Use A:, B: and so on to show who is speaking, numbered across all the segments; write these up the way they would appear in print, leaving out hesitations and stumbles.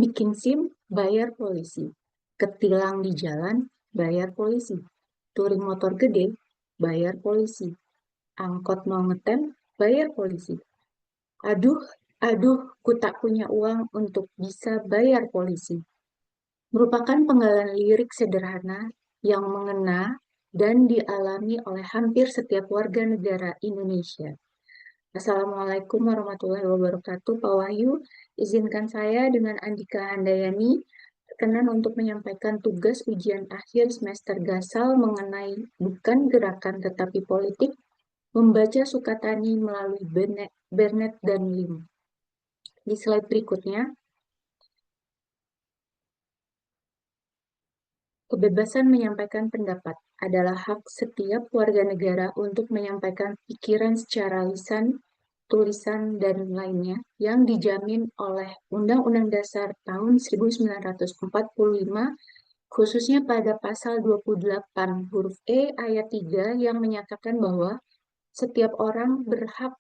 A: bikin SIM, bayar polisi. Ketilang di jalan, bayar polisi. Touring motor gede, bayar polisi. Angkot mau ngetem, bayar polisi. Aduh, aduh, ku tak punya uang untuk bisa bayar polisi. Merupakan penggalan lirik sederhana yang mengena dan dialami oleh hampir setiap warga negara Indonesia. Assalamualaikum warahmatullahi wabarakatuh, Pak Wahyu. Izinkan saya dengan Andika Handayani berkenan untuk menyampaikan tugas ujian akhir semester Gasal mengenai bukan gerakan tetapi politik, membaca Sukatani melalui Bernet dan Lim. Di slide berikutnya, kebebasan menyampaikan pendapat adalah hak setiap warga negara untuk menyampaikan pikiran secara lisan, tulisan, dan lainnya yang dijamin oleh Undang-Undang Dasar tahun 1945, khususnya pada pasal 28 huruf E ayat 3 yang menyatakan bahwa setiap orang berhak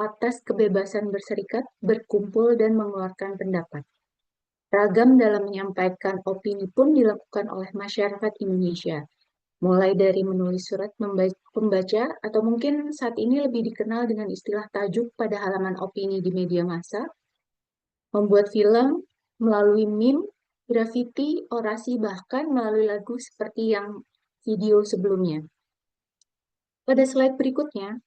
A: atas kebebasan berserikat, berkumpul, dan mengeluarkan pendapat. Ragam dalam menyampaikan opini pun dilakukan oleh masyarakat Indonesia, mulai dari menulis surat pembaca atau mungkin saat ini lebih dikenal dengan istilah tajuk pada halaman opini di media massa, membuat film melalui meme, grafiti, orasi, bahkan melalui lagu seperti yang video sebelumnya. Pada slide berikutnya,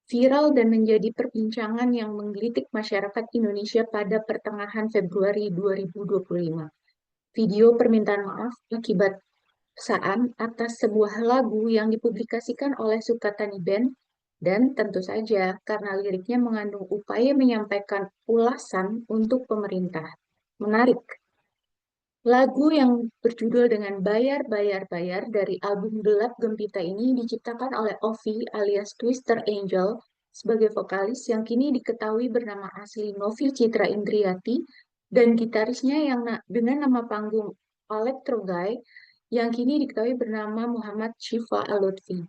A: viral dan menjadi perbincangan yang menggelitik masyarakat Indonesia pada pertengahan Februari 2025. Video permintaan maaf akibat paksaan atas sebuah lagu yang dipublikasikan oleh Sukatani Band, dan tentu saja karena liriknya mengandung upaya menyampaikan ulasan untuk pemerintah. Menarik. Lagu yang berjudul dengan Bayar, Bayar, Bayar dari album Gelap Gempita ini diciptakan oleh Ovi alias Twister Angel sebagai vokalis yang kini diketahui bernama asli Novi Citra Indriati dan gitarisnya yang dengan nama panggung Electro Guy yang kini diketahui bernama Muhammad Syifa Al-Lutfi.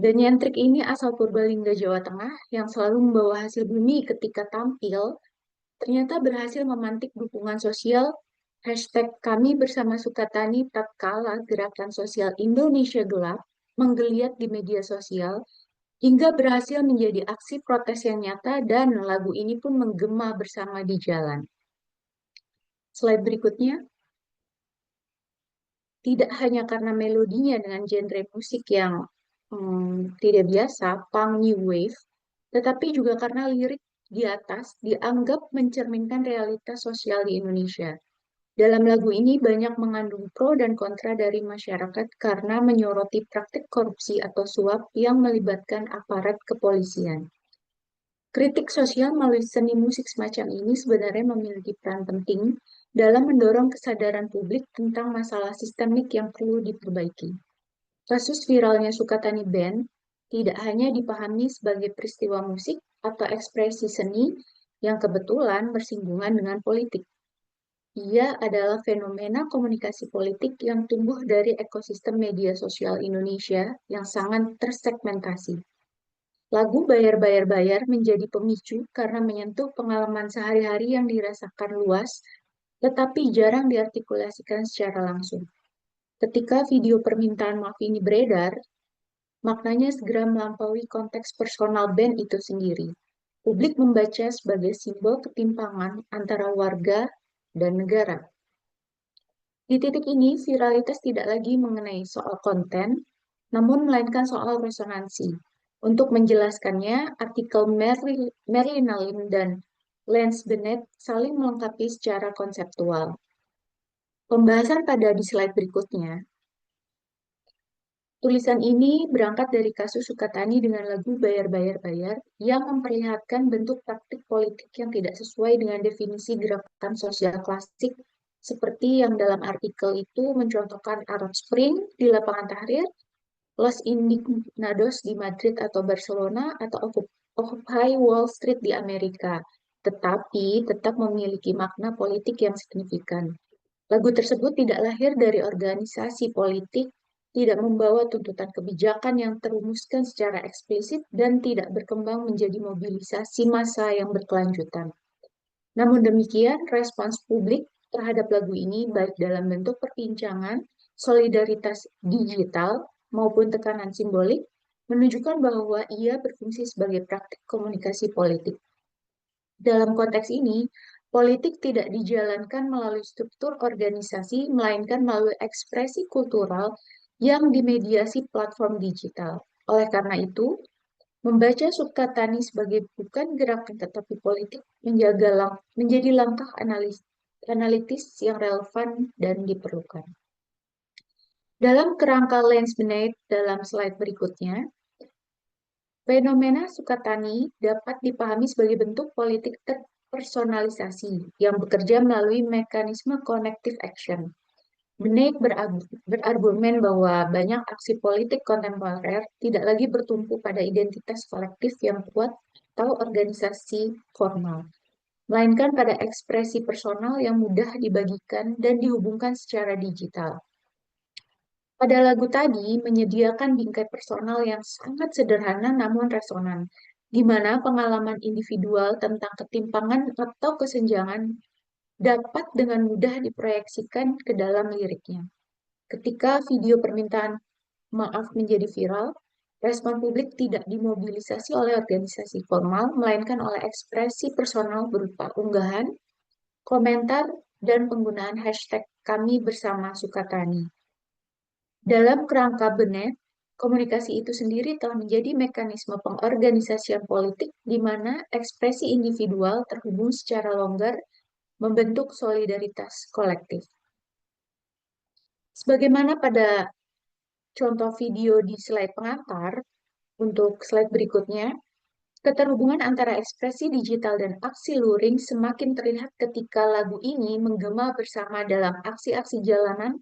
A: Dan nyentrik ini asal Purbalingga, Jawa Tengah yang selalu membawa hasil bumi ketika tampil, ternyata berhasil memantik dukungan sosial hashtag kami bersama Sukatani tatkala gerakan sosial Indonesia Gelap menggeliat di media sosial hingga berhasil menjadi aksi protes yang nyata dan lagu ini pun menggema bersama di jalan. Slide berikutnya. Tidak hanya karena melodinya dengan genre musik yang tidak biasa, punk new wave, tetapi juga karena lirik di atas dianggap mencerminkan realitas sosial di Indonesia. Dalam lagu ini banyak mengandung pro dan kontra dari masyarakat karena menyoroti praktik korupsi atau suap yang melibatkan aparat kepolisian. Kritik sosial melalui seni musik semacam ini sebenarnya memiliki peran penting dalam mendorong kesadaran publik tentang masalah sistemik yang perlu diperbaiki. Kasus viralnya Sukatani Band tidak hanya dipahami sebagai peristiwa musik atau ekspresi seni yang kebetulan bersinggungan dengan politik. Ia adalah fenomena komunikasi politik yang tumbuh dari ekosistem media sosial Indonesia yang sangat tersegmentasi. Lagu Bayar Bayar Bayar menjadi pemicu karena menyentuh pengalaman sehari-hari yang dirasakan luas, tetapi jarang diartikulasikan secara langsung. Ketika video permintaan maaf ini beredar, maknanya segera melampaui konteks personal band itu sendiri. Publik membaca sebagai simbol ketimpangan antara warga dan negara. Di titik ini, viralitas tidak lagi mengenai soal konten, namun melainkan soal resonansi. Untuk menjelaskannya, artikel Merlina Lim dan Lance Bennett saling melengkapi secara konseptual. Pembahasan pada di slide berikutnya. Tulisan ini berangkat dari kasus Sukatani dengan lagu Bayar Bayar Bayar yang memperlihatkan bentuk praktik politik yang tidak sesuai dengan definisi gerakan sosial klasik seperti yang dalam artikel itu mencontohkan Arab Spring di lapangan Tahrir, Los Indignados di Madrid atau Barcelona, atau Occupy Wall Street di Amerika, tetapi tetap memiliki makna politik yang signifikan. Lagu tersebut tidak lahir dari organisasi politik, tidak membawa tuntutan kebijakan yang terumuskan secara eksplisit, dan tidak berkembang menjadi mobilisasi massa yang berkelanjutan. Namun demikian, respons publik terhadap lagu ini baik dalam bentuk perbincangan, solidaritas digital, maupun tekanan simbolik menunjukkan bahwa ia berfungsi sebagai praktik komunikasi politik. Dalam konteks ini, politik tidak dijalankan melalui struktur organisasi, melainkan melalui ekspresi kultural yang dimediasi platform digital. Oleh karena itu, membaca Subkatani sebagai bukan gerakan tetapi politik menjadi langkah analitis yang relevan dan diperlukan. Dalam kerangka Lens Beneath dalam slide berikutnya, fenomena Sukatani dapat dipahami sebagai bentuk politik terpersonalisasi yang bekerja melalui mekanisme connective action. Benek berargumen bahwa banyak aksi politik kontemporer tidak lagi bertumpu pada identitas kolektif yang kuat atau organisasi formal, melainkan pada ekspresi personal yang mudah dibagikan dan dihubungkan secara digital. Pada lagu tadi menyediakan bingkai personal yang sangat sederhana namun resonan, di mana pengalaman individual tentang ketimpangan atau kesenjangan dapat dengan mudah diproyeksikan ke dalam liriknya. Ketika video permintaan maaf menjadi viral, respon publik tidak dimobilisasi oleh organisasi formal, melainkan oleh ekspresi personal berupa unggahan, komentar, dan penggunaan hashtag kami bersama Sukatani. Dalam kerangka Benet, komunikasi itu sendiri telah menjadi mekanisme pengorganisasian politik di mana ekspresi individual terhubung secara longgar membentuk solidaritas kolektif. Sebagaimana pada contoh video di slide pengantar, untuk slide berikutnya, keterhubungan antara ekspresi digital dan aksi luring semakin terlihat ketika lagu ini menggema bersama dalam aksi-aksi jalanan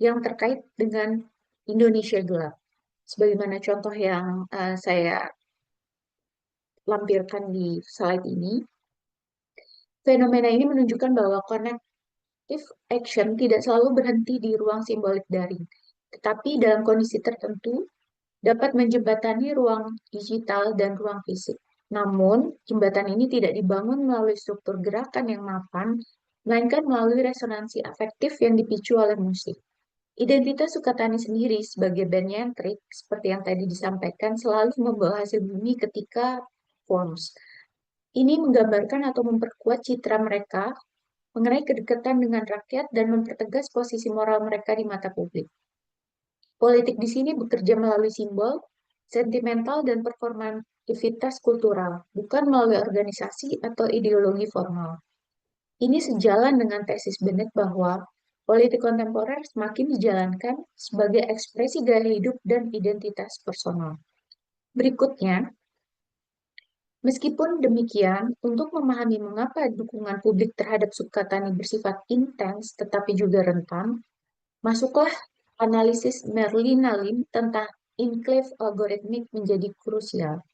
A: yang terkait dengan Indonesia Gelap. Sebagaimana contoh yang saya lampirkan di slide ini, fenomena ini menunjukkan bahwa connective action tidak selalu berhenti di ruang simbolik daring, tetapi dalam kondisi tertentu dapat menjembatani ruang digital dan ruang fisik. Namun, jembatan ini tidak dibangun melalui struktur gerakan yang mapan, melainkan melalui resonansi afektif yang dipicu oleh musik. Identitas Sukatani sendiri sebagai band nyentrik, seperti yang tadi disampaikan, selalu membawa hasil bumi ketika forms. Ini menggambarkan atau memperkuat citra mereka mengenai kedekatan dengan rakyat dan mempertegas posisi moral mereka di mata publik. Politik di sini bekerja melalui simbol, sentimental, dan performativitas kultural, bukan melalui organisasi atau ideologi formal. Ini sejalan dengan tesis Bennett bahwa politik kontemporer semakin dijalankan sebagai ekspresi gaya hidup dan identitas personal. Berikutnya, meskipun demikian, untuk memahami mengapa dukungan publik terhadap Sukatani bersifat intens tetapi juga rentan, masuklah analisis Merlina Lim tentang enclave algoritmik menjadi krusial.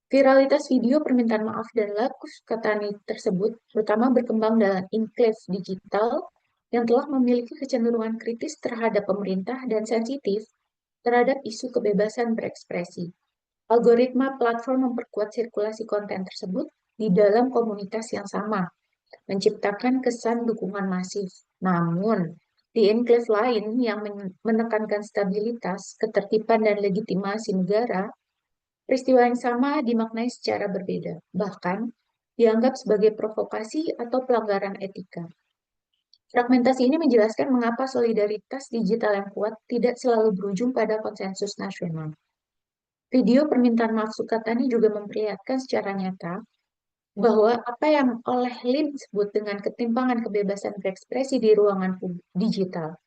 A: Viralitas video permintaan maaf dan lagu Sukatani tersebut terutama berkembang dalam enclave digital yang telah memiliki kecenderungan kritis terhadap pemerintah dan sensitif terhadap isu kebebasan berekspresi. Algoritma platform memperkuat sirkulasi konten tersebut di dalam komunitas yang sama, menciptakan kesan dukungan masif. Namun, di enclave lain yang menekankan stabilitas, ketertiban, dan legitimasi negara, peristiwa yang sama dimaknai secara berbeda, bahkan dianggap sebagai provokasi atau pelanggaran etika. Fragmentasi ini menjelaskan mengapa solidaritas digital yang kuat tidak selalu berujung pada konsensus nasional. Video permintaan maaf Sukatani juga memperlihatkan secara nyata bahwa apa yang oleh Lim sebut dengan ketimpangan kebebasan berekspresi di ruangan digital.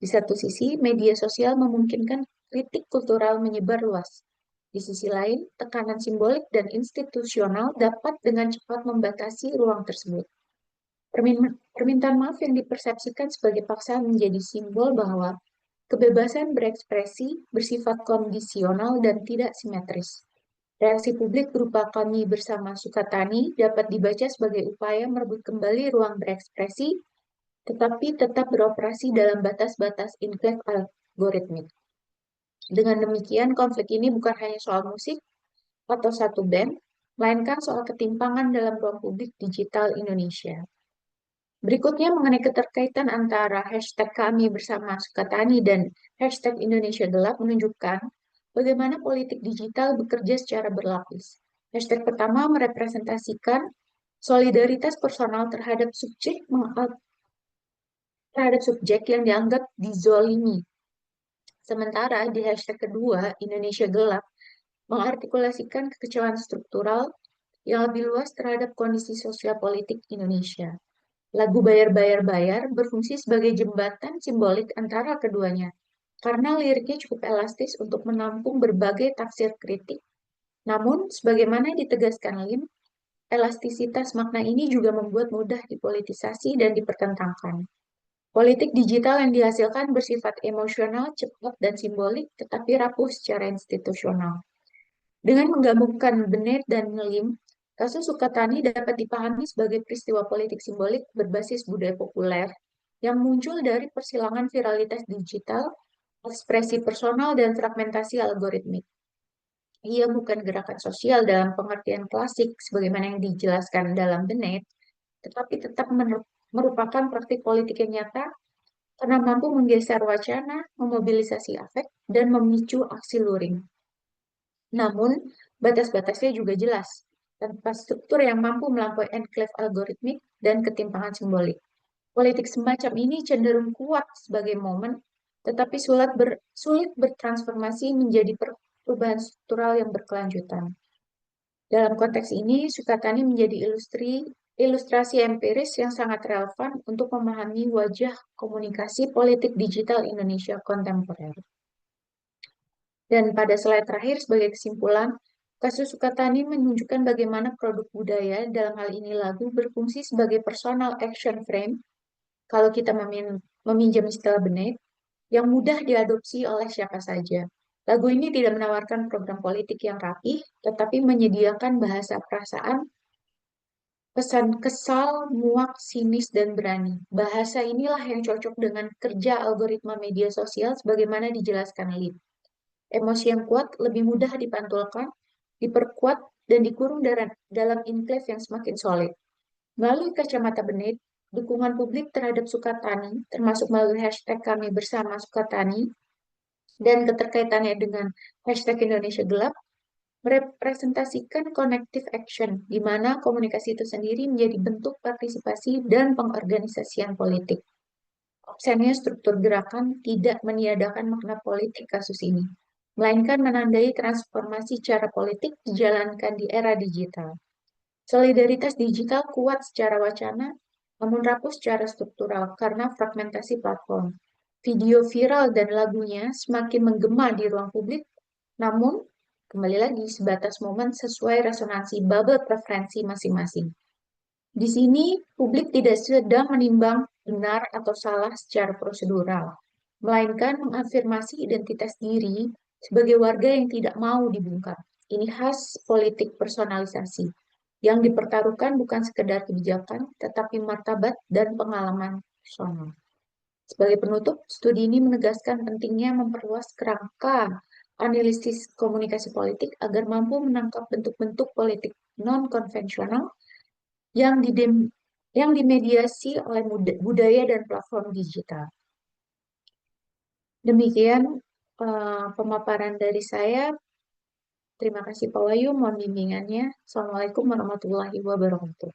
A: Di satu sisi, media sosial memungkinkan kritik kultural menyebar luas. Di sisi lain, tekanan simbolik dan institusional dapat dengan cepat membatasi ruang tersebut. Permintaan maaf yang dipersepsikan sebagai paksaan menjadi simbol bahwa kebebasan berekspresi bersifat kondisional dan tidak simetris. Reaksi publik berupa kami bersama Sukatani dapat dibaca sebagai upaya merebut kembali ruang berekspresi, tetapi tetap beroperasi dalam batas-batas enclave algoritmik. Dengan demikian, konflik ini bukan hanya soal musik atau satu band, melainkan soal ketimpangan dalam ruang publik digital Indonesia. Berikutnya mengenai keterkaitan antara hashtag kami bersama Sukatani dan hashtag Indonesia Gelap menunjukkan bagaimana politik digital bekerja secara berlapis. Hashtag pertama merepresentasikan solidaritas personal terhadap subjek yang dianggap dizolimi. Sementara di hashtag kedua, Indonesia Gelap, mengartikulasikan kekecewaan struktural yang lebih luas terhadap kondisi sosial politik Indonesia. Lagu Bayar-Bayar-Bayar berfungsi sebagai jembatan simbolik antara keduanya, karena liriknya cukup elastis untuk menampung berbagai tafsir kritik. Namun, sebagaimana ditegaskan Lim, elastisitas makna ini juga membuat mudah dipolitisasi dan dipertentangkan. Politik digital yang dihasilkan bersifat emosional, cepat, dan simbolik, tetapi rapuh secara institusional. Dengan menggabungkan Benet dan Ngelim, kasus Sukatani dapat dipahami sebagai peristiwa politik simbolik berbasis budaya populer yang muncul dari persilangan viralitas digital, ekspresi personal, dan fragmentasi algoritmik. Ia bukan gerakan sosial dalam pengertian klasik sebagaimana yang dijelaskan dalam Benet, tetapi tetap merupakan praktik politik yang nyata karena mampu menggeser wacana, memobilisasi afek, dan memicu aksi luring. Namun, batas-batasnya juga jelas, tanpa struktur yang mampu melampaui enklave algoritmik dan ketimpangan simbolik. Politik semacam ini cenderung kuat sebagai momen, tetapi sulit bertransformasi menjadi perubahan struktural yang berkelanjutan. Dalam konteks ini, Sukatani menjadi ilustrasi empiris yang sangat relevan untuk memahami wajah komunikasi politik digital Indonesia kontemporer. Dan pada slide terakhir sebagai kesimpulan, kasus Sukatani menunjukkan bagaimana produk budaya, dalam hal ini lagu, berfungsi sebagai personal action frame, kalau kita meminjam istilah Benet, yang mudah diadopsi oleh siapa saja. Lagu ini tidak menawarkan program politik yang rapih, tetapi menyediakan bahasa perasaan, pesan kesal, muak, sinis, dan berani. Bahasa inilah yang cocok dengan kerja algoritma media sosial sebagaimana dijelaskan Lip. Emosi yang kuat lebih mudah dipantulkan, diperkuat, dan dikurung dalam enklave yang semakin solid. Melalui kacamata Benet, dukungan publik terhadap Sukatani, termasuk melalui hashtag kami bersama Sukatani, dan keterkaitannya dengan hashtag Indonesia Gelap, merepresentasikan connective action, di mana komunikasi itu sendiri menjadi bentuk partisipasi dan pengorganisasian politik. Absennya struktur gerakan tidak meniadakan makna politik kasus ini, melainkan menandai transformasi cara politik dijalankan di era digital. Solidaritas digital kuat secara wacana, namun rapuh secara struktural karena fragmentasi platform. Video viral dan lagunya semakin menggema di ruang publik, namun kembali lagi sebatas momen sesuai resonansi bubble preferensi masing-masing. Di sini, publik tidak sedang menimbang benar atau salah secara prosedural, melainkan mengafirmasi identitas diri sebagai warga yang tidak mau dibungkam. Ini khas politik personalisasi, yang dipertaruhkan bukan sekedar kebijakan, tetapi martabat dan pengalaman personal. Sebagai penutup, studi ini menegaskan pentingnya memperluas kerangka analisis komunikasi politik agar mampu menangkap bentuk-bentuk politik non-konvensional yang dimediasi oleh budaya dan platform digital. Demikian pemaparan dari saya. Terima kasih Pak Wahyu, mohon bimbingannya. Assalamualaikum warahmatullahi wabarakatuh.